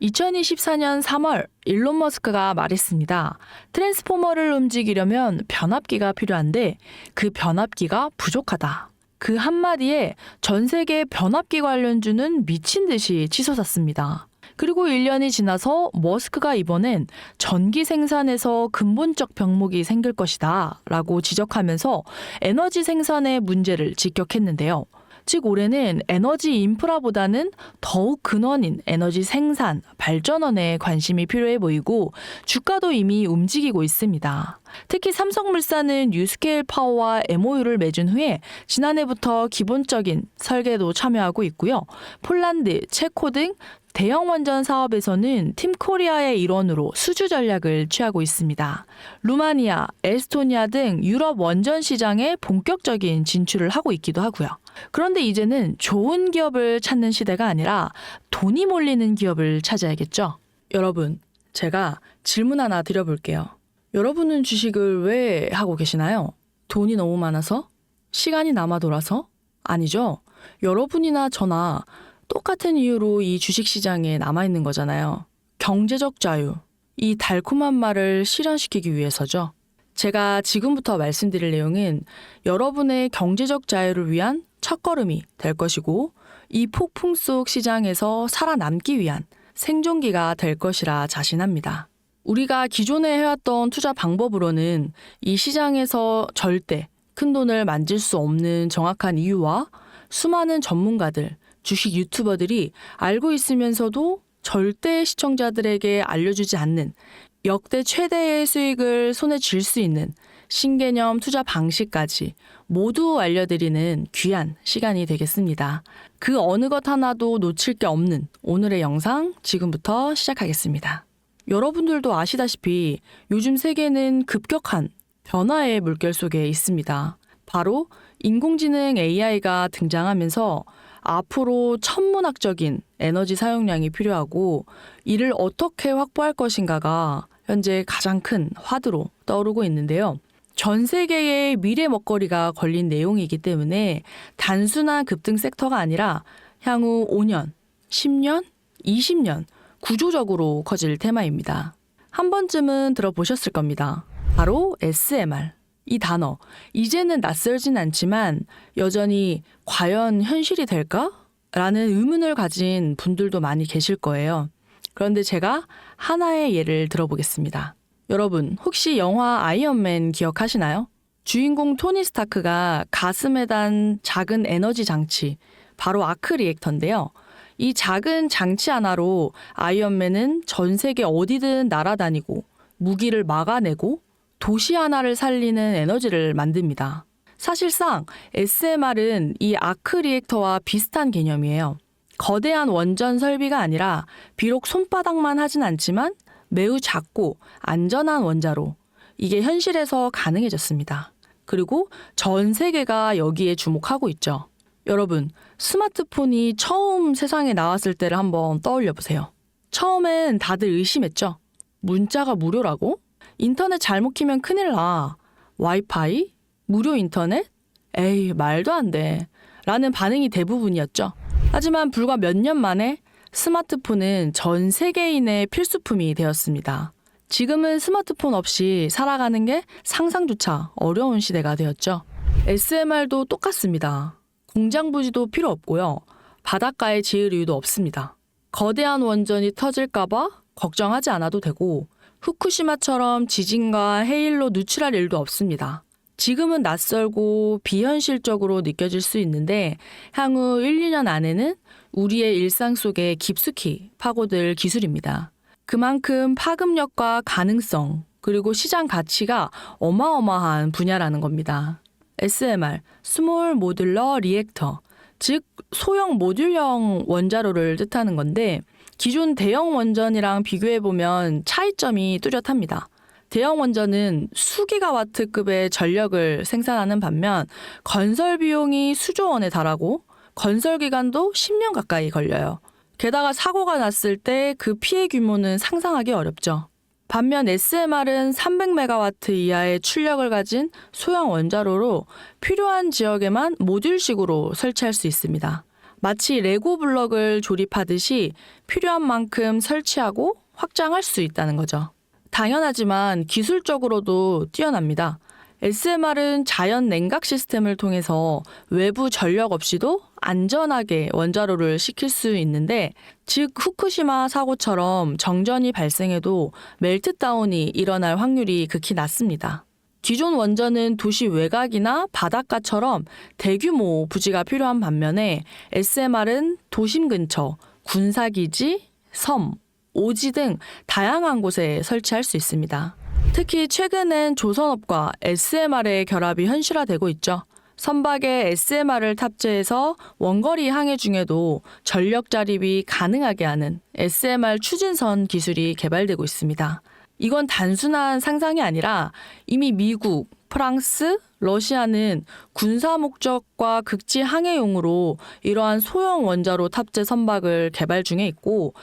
2024년 3월 일론 머스크가 말했습니다. 트랜스포머를 움직이려면 변압기가 필요한데 그 변압기가 부족하다. 그 한마디에 전 세계 변압기 관련주는 미친 듯이 치솟았습니다. 그리고 1년이 지나서 머스크가 이번엔 전기 생산에서 근본적 병목이 생길 것이다 라고 지적하면서 에너지 생산의 문제를 직격했는데요. 즉 올해는 에너지 인프라보다는 더욱 근원인 에너지 생산, 발전원에 관심이 필요해 보이고 주가도 이미 움직이고 있습니다. 특히 삼성물산은 뉴스케일 파워와 MOU를 맺은 후에 지난해부터 기본적인 설계도 참여하고 있고요. 폴란드, 체코 등 대형 원전 사업에서는 팀코리아의 일원으로 수주 전략을 취하고 있습니다. 루마니아, 에스토니아 등 유럽 원전 시장에 본격적인 진출을 하고 있기도 하고요. 그런데 이제는 좋은 기업을 찾는 시대가 아니라 돈이 몰리는 기업을 찾아야겠죠. 여러분, 제가 질문 하나 드려볼게요. 여러분은 주식을 왜 하고 계시나요? 돈이 너무 많아서? 시간이 남아 돌아서? 아니죠. 여러분이나 저나 똑같은 이유로 이 주식시장에 남아있는 거잖아요. 경제적 자유, 이 달콤한 말을 실현시키기 위해서죠. 제가 지금부터 말씀드릴 내용은 여러분의 경제적 자유를 위한 첫걸음이 될 것이고 이 폭풍 속 시장에서 살아남기 위한 생존기가 될 것이라 자신합니다. 우리가 기존에 해왔던 투자 방법으로는 이 시장에서 절대 큰 돈을 만질 수 없는 정확한 이유와 수많은 전문가들, 주식 유튜버들이 알고 있으면서도 절대 시청자들에게 알려주지 않는 역대 최대의 수익을 손에 쥘 수 있는 신개념 투자 방식까지 모두 알려드리는 귀한 시간이 되겠습니다. 그 어느 것 하나도 놓칠 게 없는 오늘의 영상 지금부터 시작하겠습니다. 여러분들도 아시다시피 요즘 세계는 급격한 변화의 물결 속에 있습니다. 바로 인공지능 AI가 등장하면서 앞으로 천문학적인 에너지 사용량이 필요하고 이를 어떻게 확보할 것인가가 현재 가장 큰 화두로 떠오르고 있는데요. 전 세계의 미래 먹거리가 걸린 내용이기 때문에 단순한 급등 섹터가 아니라 향후 5년, 10년, 20년 구조적으로 커질 테마입니다. 한 번쯤은 들어보셨을 겁니다. 바로 SMR. 이 단어, 이제는 낯설진 않지만 여전히 과연 현실이 될까? 라는 의문을 가진 분들도 많이 계실 거예요. 그런데 제가 하나의 예를 들어보겠습니다. 여러분, 혹시 영화 아이언맨 기억하시나요? 주인공 토니 스타크가 가슴에 단 작은 에너지 장치, 바로 아크 리액터인데요. 이 작은 장치 하나로 아이언맨은 전 세계 어디든 날아다니고 무기를 막아내고 도시 하나를 살리는 에너지를 만듭니다. 사실상 SMR은 이 아크 리액터와 비슷한 개념이에요. 거대한 원전 설비가 아니라 비록 손바닥만 하진 않지만 매우 작고 안전한 원자로 이게 현실에서 가능해졌습니다. 그리고 전 세계가 여기에 주목하고 있죠. 여러분, 스마트폰이 처음 세상에 나왔을 때를 한번 떠올려 보세요. 처음엔 다들 의심했죠. 문자가 무료라고? 인터넷 잘못 키면 큰일 나. 와이파이? 무료 인터넷? 에이, 말도 안 돼. 라는 반응이 대부분이었죠. 하지만 불과 몇 년 만에 스마트폰은 전 세계인의 필수품이 되었습니다. 지금은 스마트폰 없이 살아가는 게 상상조차 어려운 시대가 되었죠. SMR도 똑같습니다. 공장 부지도 필요 없고요. 바닷가에 지을 이유도 없습니다. 거대한 원전이 터질까봐 걱정하지 않아도 되고 후쿠시마처럼 지진과 해일로 누출할 일도 없습니다. 지금은 낯설고 비현실적으로 느껴질 수 있는데 향후 1, 2년 안에는 우리의 일상 속에 깊숙이 파고들 기술입니다. 그만큼 파급력과 가능성 그리고 시장 가치가 어마어마한 분야라는 겁니다. SMR, 스몰 모듈러 리액터, 즉 소형 모듈형 원자로를 뜻하는 건데 기존 대형 원전이랑 비교해보면 차이점이 뚜렷합니다. 대형 원전은 수기가와트급의 전력을 생산하는 반면 건설 비용이 수조 원에 달하고 건설 기간도 10년 가까이 걸려요. 게다가 사고가 났을 때 그 피해 규모는 상상하기 어렵죠. 반면 SMR은 300메가와트 이하의 출력을 가진 소형 원자로로 필요한 지역에만 모듈식으로 설치할 수 있습니다. 마치 레고 블럭을 조립하듯이 필요한 만큼 설치하고 확장할 수 있다는 거죠. 당연하지만 기술적으로도 뛰어납니다. SMR은 자연 냉각 시스템을 통해서 외부 전력 없이도 안전하게 원자로를 식힐 수 있는데, 즉 후쿠시마 사고처럼 정전이 발생해도 멜트다운이 일어날 확률이 극히 낮습니다. 기존 원전은 도시 외곽이나 바닷가처럼 대규모 부지가 필요한 반면에 SMR은 도심 근처, 군사기지, 섬, 오지 등 다양한 곳에 설치할 수 있습니다. 특히 최근엔 조선업과 SMR의 결합이 현실화되고 있죠. 선박에 SMR을 탑재해서 원거리 항해 중에도 전력 자립이 가능하게 하는 SMR 추진선 기술이 개발되고 있습니다. 이건 단순한 상상이 아니라 이미 미국, 프랑스, 러시아는 군사 목적과 극지 항해용으로 이러한 소형 원자로 탑재 선박을 개발 중에 있고,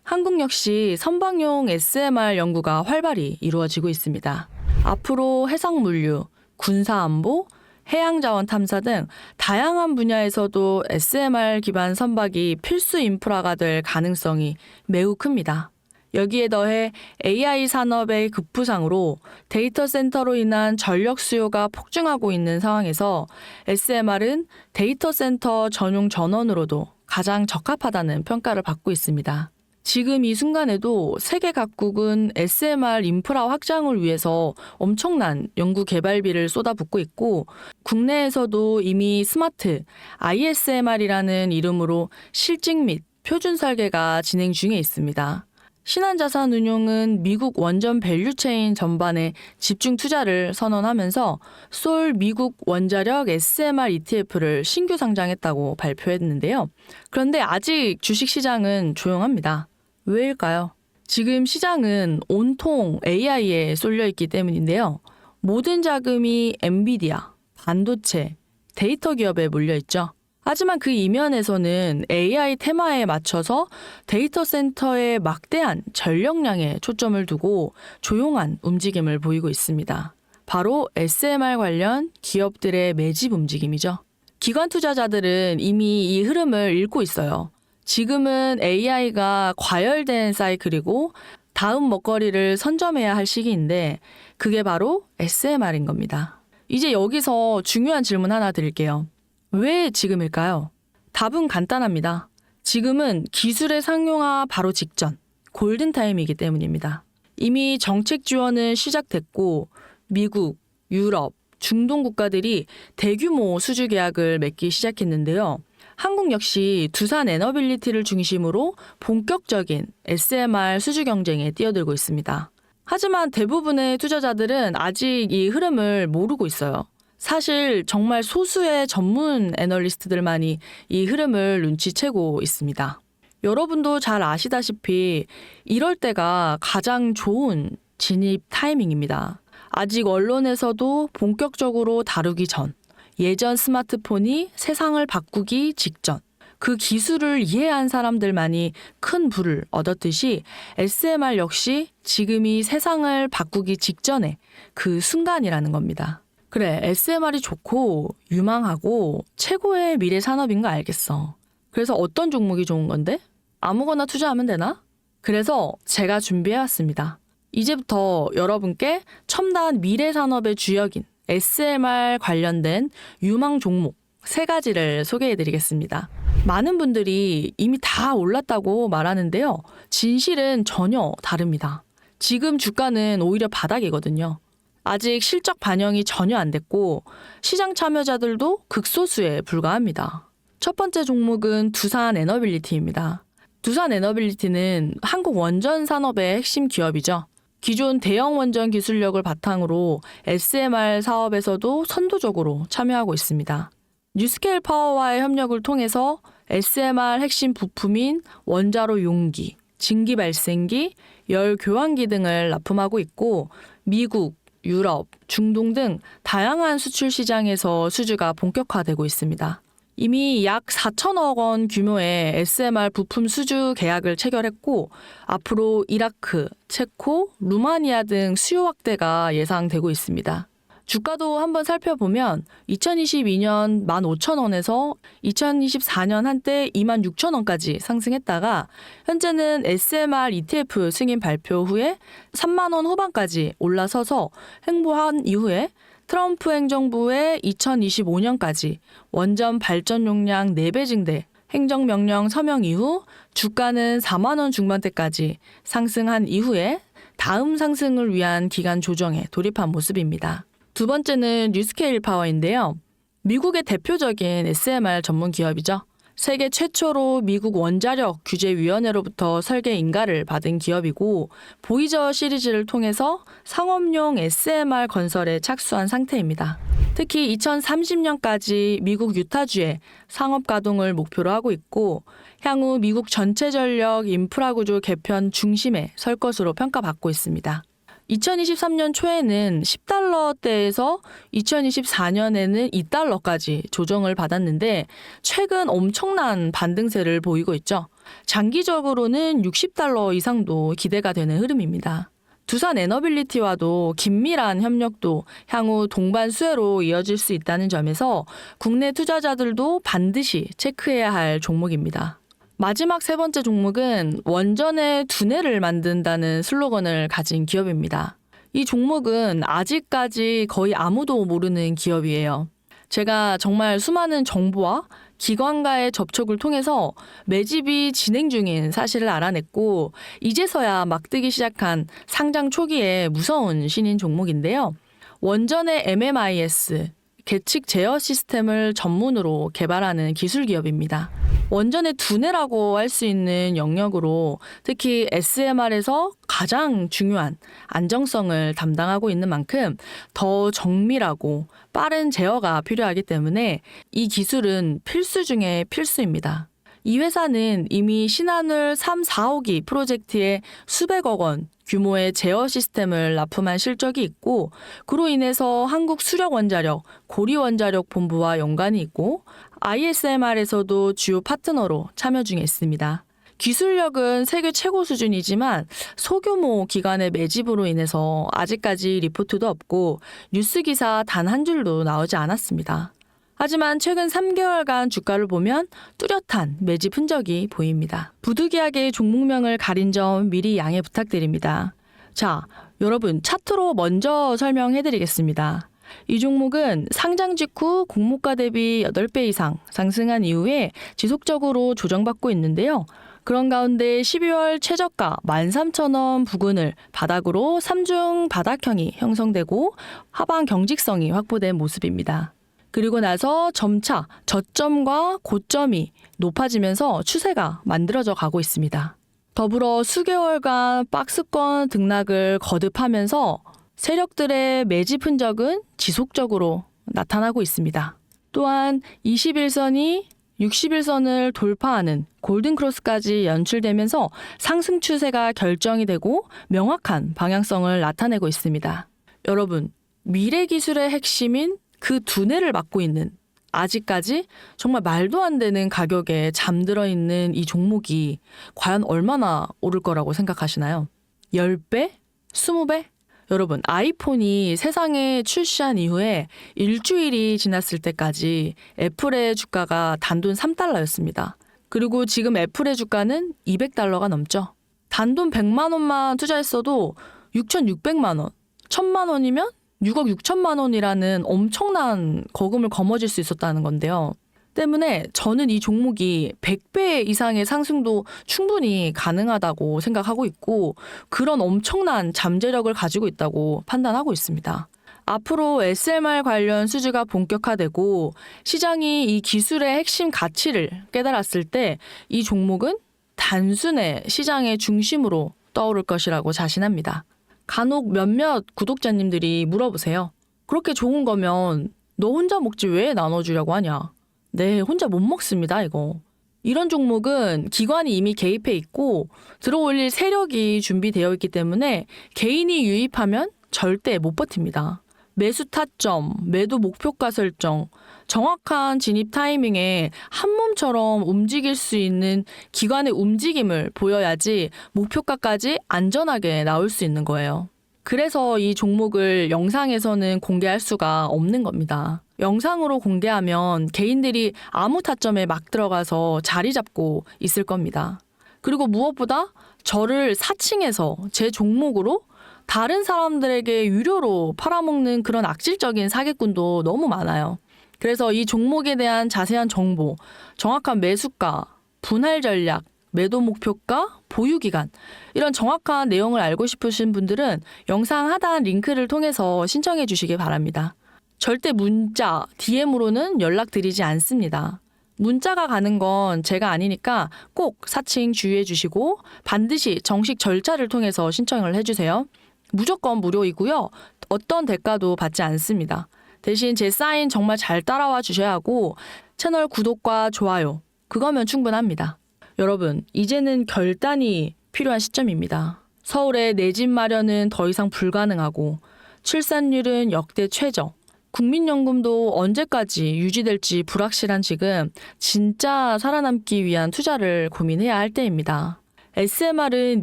한국 역시 선박용 SMR 연구가 활발히 이루어지고 있습니다. 앞으로 해상물류, 군사안보, 해양자원 탐사 등 다양한 분야에서도 SMR 기반 선박이 필수 인프라가 될 가능성이 매우 큽니다. 여기에 더해 AI 산업의 급부상으로 데이터 센터로 인한 전력 수요가 폭증하고 있는 상황에서 SMR은 데이터 센터 전용 전원으로도 가장 적합하다는 평가를 받고 있습니다. 지금 이 순간에도 세계 각국은 SMR 인프라 확장을 위해서 엄청난 연구 개발비를 쏟아붓고 있고, 국내에서도 이미 스마트 ISMR이라는 이름으로 실증 및 표준 설계가 진행 중에 있습니다. 신한자산운용은 미국 원전 밸류체인 전반에 집중 투자를 선언하면서 솔 미국 원자력 SMR ETF를 신규 상장했다고 발표했는데요. 그런데 아직 주식시장은 조용합니다. 왜일까요? 지금 시장은 온통 AI에 쏠려 있기 때문인데요. 모든 자금이 엔비디아, 반도체, 데이터 기업에 몰려 있죠. 하지만 그 이면에서는 AI 테마에 맞춰서 데이터 센터의 막대한 전력량에 초점을 두고 조용한 움직임을 보이고 있습니다. 바로 SMR 관련 기업들의 매집 움직임이죠. 기관 투자자들은 이미 이 흐름을 읽고 있어요. 지금은 AI가 과열된 사이클이고 다음 먹거리를 선점해야 할 시기인데, 그게 바로 SMR인 겁니다. 이제 여기서 중요한 질문 하나 드릴게요. 왜 지금일까요? 답은 간단합니다. 지금은 기술의 상용화 바로 직전, 골든타임이기 때문입니다. 이미 정책 지원은 시작됐고 미국, 유럽, 중동 국가들이 대규모 수주 계약을 맺기 시작했는데요. 한국 역시 두산 에너빌리티를 중심으로 본격적인 SMR 수주 경쟁에 뛰어들고 있습니다. 하지만 대부분의 투자자들은 아직 이 흐름을 모르고 있어요. 사실 정말 소수의 전문 애널리스트들만이 이 흐름을 눈치채고 있습니다. 여러분도 잘 아시다시피 이럴 때가 가장 좋은 진입 타이밍입니다. 아직 언론에서도 본격적으로 다루기 전, 예전 스마트폰이 세상을 바꾸기 직전, 그 기술을 이해한 사람들만이 큰 부를 얻었듯이 SMR 역시 지금이 세상을 바꾸기 직전의 그 순간이라는 겁니다. 그래, SMR이 좋고 유망하고 최고의 미래 산업인 거 알겠어. 그래서 어떤 종목이 좋은 건데? 아무거나 투자하면 되나? 그래서 제가 준비해왔습니다. 이제부터 여러분께 첨단 미래 산업의 주역인 SMR 관련된 유망 종목 3가지를 소개해드리겠습니다. 많은 분들이 이미 다 올랐다고 말하는데요. 진실은 전혀 다릅니다. 지금 주가는 오히려 바닥이거든요. 아직 실적 반영이 전혀 안 됐고 시장 참여자들도 극소수에 불과합니다. 첫 번째 종목은 두산 에너빌리티입니다. 두산 에너빌리티는 한국 원전 산업의 핵심 기업이죠. 기존 대형 원전 기술력을 바탕으로 SMR 사업에서도 선도적으로 참여하고 있습니다. 뉴스케일 파워와의 협력을 통해서 SMR 핵심 부품인 원자로 용기, 증기 발생기, 열 교환기 등을 납품하고 있고 미국, 유럽, 중동 등 다양한 수출 시장에서 수주가 본격화되고 있습니다. 이미 약 4천억 원 규모의 SMR 부품 수주 계약을 체결했고 앞으로 이라크, 체코, 루마니아 등 수요 확대가 예상되고 있습니다. 주가도 한번 살펴보면 2022년 15,000원에서 2024년 한때 26,000원까지 상승했다가 현재는 SMR ETF 승인 발표 후에 3만 원 후반까지 올라서서 횡보한 이후에 트럼프 행정부의 2025년까지 원전 발전 용량 4배 증대 행정명령 서명 이후 주가는 4만 원 중반대까지 상승한 이후에 다음 상승을 위한 기간 조정에 돌입한 모습입니다. 두 번째는 뉴스케일 파워인데요. 미국의 대표적인 SMR 전문 기업이죠. 세계 최초로 미국 원자력 규제위원회로부터 설계 인가를 받은 기업이고 보이저 시리즈를 통해서 상업용 SMR 건설에 착수한 상태입니다. 특히 2030년까지 미국 유타주에 상업 가동을 목표로 하고 있고 향후 미국 전체 전력 인프라 구조 개편 중심에 설 것으로 평가받고 있습니다. 2023년 초에는 10달러대에서 2024년에는 2달러까지 조정을 받았는데 최근 엄청난 반등세를 보이고 있죠. 장기적으로는 60달러 이상도 기대가 되는 흐름입니다. 두산 에너빌리티와도 긴밀한 협력도 향후 동반 수혜로 이어질 수 있다는 점에서 국내 투자자들도 반드시 체크해야 할 종목입니다. 마지막 세 번째 종목은 원전의 두뇌를 만든다는 슬로건을 가진 기업입니다. 이 종목은 아직까지 거의 아무도 모르는 기업이에요. 제가 정말 수많은 정보와 기관과의 접촉을 통해서 매집이 진행 중인 사실을 알아냈고 이제서야 막뜨기 시작한 상장 초기에 무서운 신인 종목인데요. 원전의 MMIS, 계측 제어 시스템을 전문으로 개발하는 기술 기업입니다. 원전의 두뇌라고 할 수 있는 영역으로 특히 SMR에서 가장 중요한 안정성을 담당하고 있는 만큼 더 정밀하고 빠른 제어가 필요하기 때문에 이 기술은 필수 중에 필수입니다. 이 회사는 이미 신한울 3, 4호기 프로젝트에 수백억 원 규모의 제어 시스템을 납품한 실적이 있고 그로 인해서 한국수력원자력, 고리원자력 본부와 연관이 있고 ISMR에서도 주요 파트너로 참여 중에 있습니다. 기술력은 세계 최고 수준이지만 소규모 기관의 매집으로 인해서 아직까지 리포트도 없고 뉴스 기사 단 한 줄도 나오지 않았습니다. 하지만 최근 3개월간 주가를 보면 뚜렷한 매집 흔적이 보입니다. 부득이하게 종목명을 가린 점 미리 양해 부탁드립니다. 자, 여러분 차트로 먼저 설명해드리겠습니다. 이 종목은 상장 직후 공모가 대비 8배 이상 상승한 이후에 지속적으로 조정받고 있는데요. 그런 가운데 12월 최저가 13,000원 부근을 바닥으로 3중 바닥형이 형성되고 하방 경직성이 확보된 모습입니다. 그리고 나서 점차 저점과 고점이 높아지면서 추세가 만들어져 가고 있습니다. 더불어 수개월간 박스권 등락을 거듭하면서 세력들의 매집 흔적은 지속적으로 나타나고 있습니다. 또한 21선이 60일선을 돌파하는 골든크로스까지 연출되면서 상승 추세가 결정이 되고 명확한 방향성을 나타내고 있습니다. 여러분, 미래 기술의 핵심인 그 두뇌를 맡고 있는 아직까지 정말 말도 안 되는 가격에 잠들어 있는 이 종목이 과연 얼마나 오를 거라고 생각하시나요? 10배? 20배? 여러분, 아이폰이 세상에 출시한 이후에 일주일이 지났을 때까지 애플의 주가가 단돈 3달러였습니다. 그리고 지금 애플의 주가는 200달러가 넘죠. 단돈 100만 원만 투자했어도 6,600만 원, 1,000만 원이면 6억 6천만 원이라는 엄청난 거금을 거머쥘 수 있었다는 건데요. 때문에 저는 이 종목이 100배 이상의 상승도 충분히 가능하다고 생각하고 있고 그런 엄청난 잠재력을 가지고 있다고 판단하고 있습니다. 앞으로 SMR 관련 수주가 본격화되고 시장이 이 기술의 핵심 가치를 깨달았을 때 이 종목은 단순의 시장의 중심으로 떠오를 것이라고 자신합니다. 간혹 몇몇 구독자님들이 물어보세요. 그렇게 좋은 거면 너 혼자 먹지 왜 나눠주려고 하냐? 네, 혼자 못 먹습니다, 이거. 이런 종목은 기관이 이미 개입해 있고 들어올릴 세력이 준비되어 있기 때문에 개인이 유입하면 절대 못 버팁니다. 매수 타점, 매도 목표가 설정, 정확한 진입 타이밍에 한 몸처럼 움직일 수 있는 기관의 움직임을 보여야지 목표가까지 안전하게 나올 수 있는 거예요. 그래서 이 종목을 영상에서는 공개할 수가 없는 겁니다. 영상으로 공개하면 개인들이 아무 타점에 막 들어가서 자리 잡고 있을 겁니다. 그리고 무엇보다 저를 사칭해서 제 종목으로 다른 사람들에게 유료로 팔아먹는 그런 악질적인 사기꾼도 너무 많아요. 그래서 이 종목에 대한 자세한 정보, 정확한 매수가, 분할 전략, 매도 목표가, 보유 기간 이런 정확한 내용을 알고 싶으신 분들은 영상 하단 링크를 통해서 신청해 주시기 바랍니다. 절대 문자, DM으로는 연락드리지 않습니다. 문자가 가는 건 제가 아니니까 꼭 사칭 주의해 주시고 반드시 정식 절차를 통해서 신청을 해주세요. 무조건 무료이고요. 어떤 대가도 받지 않습니다. 대신 제 사인 정말 잘 따라와 주셔야 하고 채널 구독과 좋아요, 그거면 충분합니다. 여러분, 이제는 결단이 필요한 시점입니다. 서울의 내 집 마련은 더 이상 불가능하고 출산율은 역대 최저, 국민연금도 언제까지 유지될지 불확실한 지금 진짜 살아남기 위한 투자를 고민해야 할 때입니다. SMR은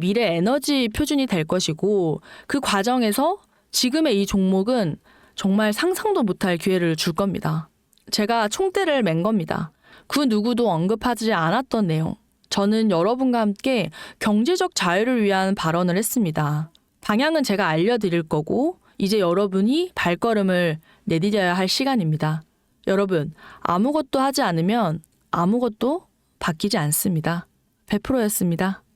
미래 에너지 표준이 될 것이고 그 과정에서 지금의 이 종목은 정말 상상도 못할 기회를 줄 겁니다. 제가 총대를 맨 겁니다. 그 누구도 언급하지 않았던 내용. 저는 여러분과 함께 경제적 자유를 위한 발언을 했습니다. 방향은 제가 알려드릴 거고 이제 여러분이 발걸음을 내디뎌야 할 시간입니다. 여러분, 아무것도 하지 않으면 아무것도 바뀌지 않습니다. 100%였습니다.